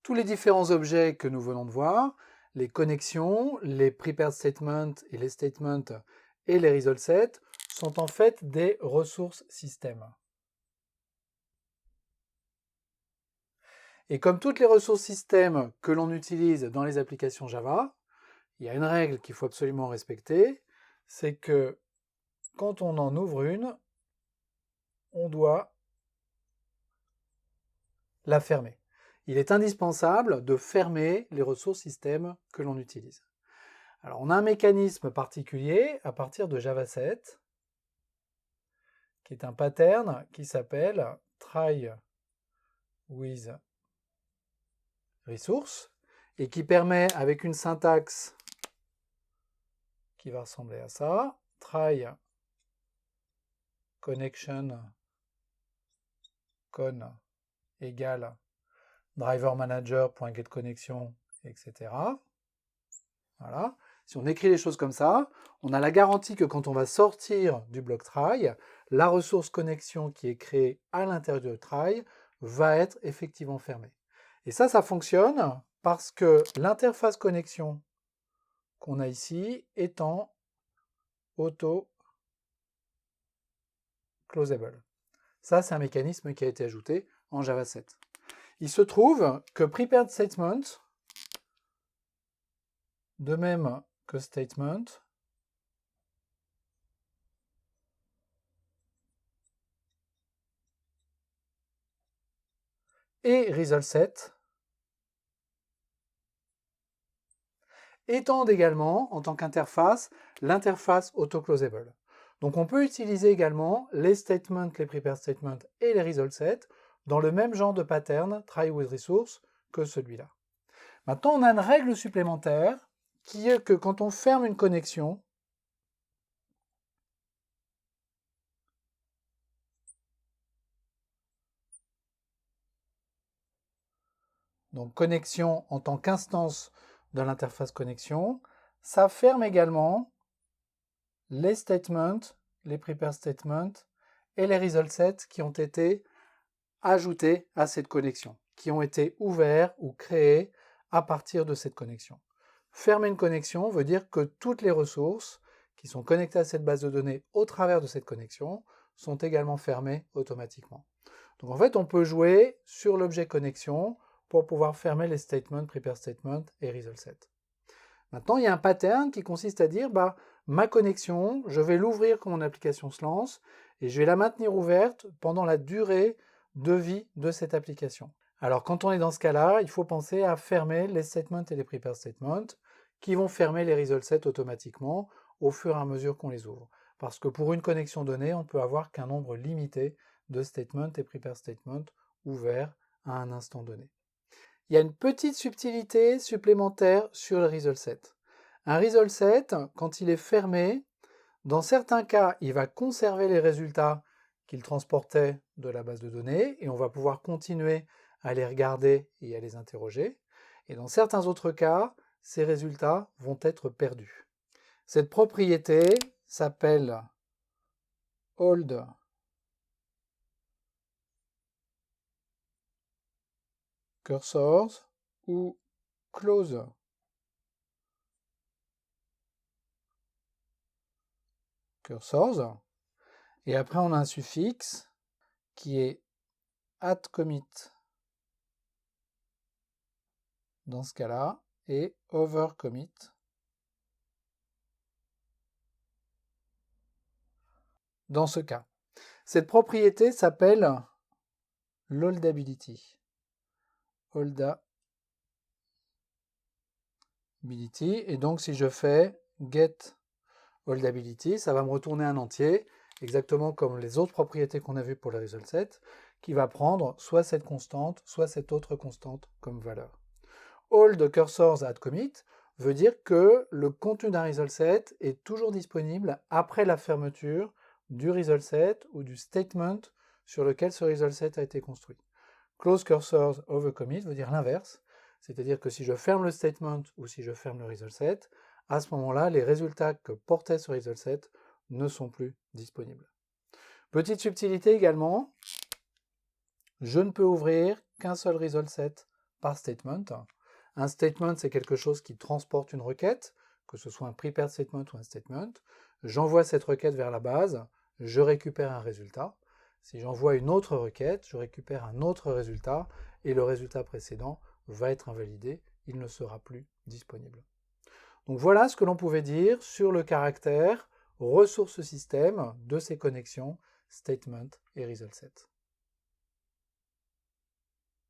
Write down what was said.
tous les différents objets que nous venons de voir, les connexions, les prepared statements et les statements et les result sets, sont en fait des ressources système. Et comme toutes les ressources système que l'on utilise dans les applications Java, il y a une règle qu'il faut absolument respecter, c'est que quand on en ouvre une, on doit la fermer. Il est indispensable de fermer les ressources système que l'on utilise. Alors on a un mécanisme particulier à partir de Java 7, qui est un pattern qui s'appelle try with resource, et qui permet, avec une syntaxe qui va ressembler à ça, try connection con égale driver manager.getConnection, etc. Voilà. Si on écrit les choses comme ça, on a la garantie que quand on va sortir du bloc try, la ressource connexion qui est créée à l'intérieur du try va être effectivement fermée. Et ça fonctionne parce que l'interface connexion qu'on a ici est en auto-closable. Ça, c'est un mécanisme qui a été ajouté en Java 7. Il se trouve que prepared statement, de même que statement, et result set étendent également, en tant qu'interface, l'interface auto-closable. Donc on peut utiliser également les statements, les prepared statements et les result set dans le même genre de pattern, try with resource, que celui-là. Maintenant, on a une règle supplémentaire qui est que quand on ferme une connexion, donc connexion en tant qu'instance de l'interface connexion, ça ferme également les statements, les prepared statements et les result sets qui ont été ajoutés à cette connexion, qui ont été ouverts ou créés à partir de cette connexion. Fermer une connexion veut dire que toutes les ressources qui sont connectées à cette base de données au travers de cette connexion sont également fermées automatiquement. Donc en fait, on peut jouer sur l'objet connexion pour pouvoir fermer les statements, prepared statements et result set. Maintenant, il y a un pattern qui consiste à dire, ma connexion, je vais l'ouvrir quand mon application se lance et je vais la maintenir ouverte pendant la durée de vie de cette application. Alors quand on est dans ce cas-là, il faut penser à fermer les statements et les prepared statements qui vont fermer les result sets automatiquement au fur et à mesure qu'on les ouvre. Parce que pour une connexion donnée, on ne peut avoir qu'un nombre limité de statements et prepared statements ouverts à un instant donné. Il y a une petite subtilité supplémentaire sur le result set. Un result set, quand il est fermé, dans certains cas, il va conserver les résultats qu'il transportait de la base de données et on va pouvoir continuer à les regarder et à les interroger. Et dans certains autres cas, ces résultats vont être perdus. Cette propriété s'appelle hold cursors ou close cursors. Et après, on a un suffixe qui est @commit dans ce cas-là et overcommit dans ce cas. Cette propriété s'appelle l'holdability. Holdability. Et donc, si je fais get holdability, ça va me retourner un entier, exactement comme les autres propriétés qu'on a vues pour le result set, qui va prendre soit cette constante, soit cette autre constante comme valeur. Hold cursors @commit veut dire que le contenu d'un result set est toujours disponible après la fermeture du result set ou du statement sur lequel ce result set a été construit. Close cursors overcommit veut dire l'inverse, c'est-à-dire que si je ferme le statement ou si je ferme le result set, à ce moment-là, les résultats que portait ce result set ne sont plus disponibles. Petite subtilité également, je ne peux ouvrir qu'un seul result set par statement. Un statement, c'est quelque chose qui transporte une requête, que ce soit un prepared statement ou un statement. J'envoie cette requête vers la base, je récupère un résultat. Si j'envoie une autre requête, je récupère un autre résultat, et le résultat précédent va être invalidé, il ne sera plus disponible. Donc voilà ce que l'on pouvait dire sur le caractère ressource système de ces connexions statement et result set.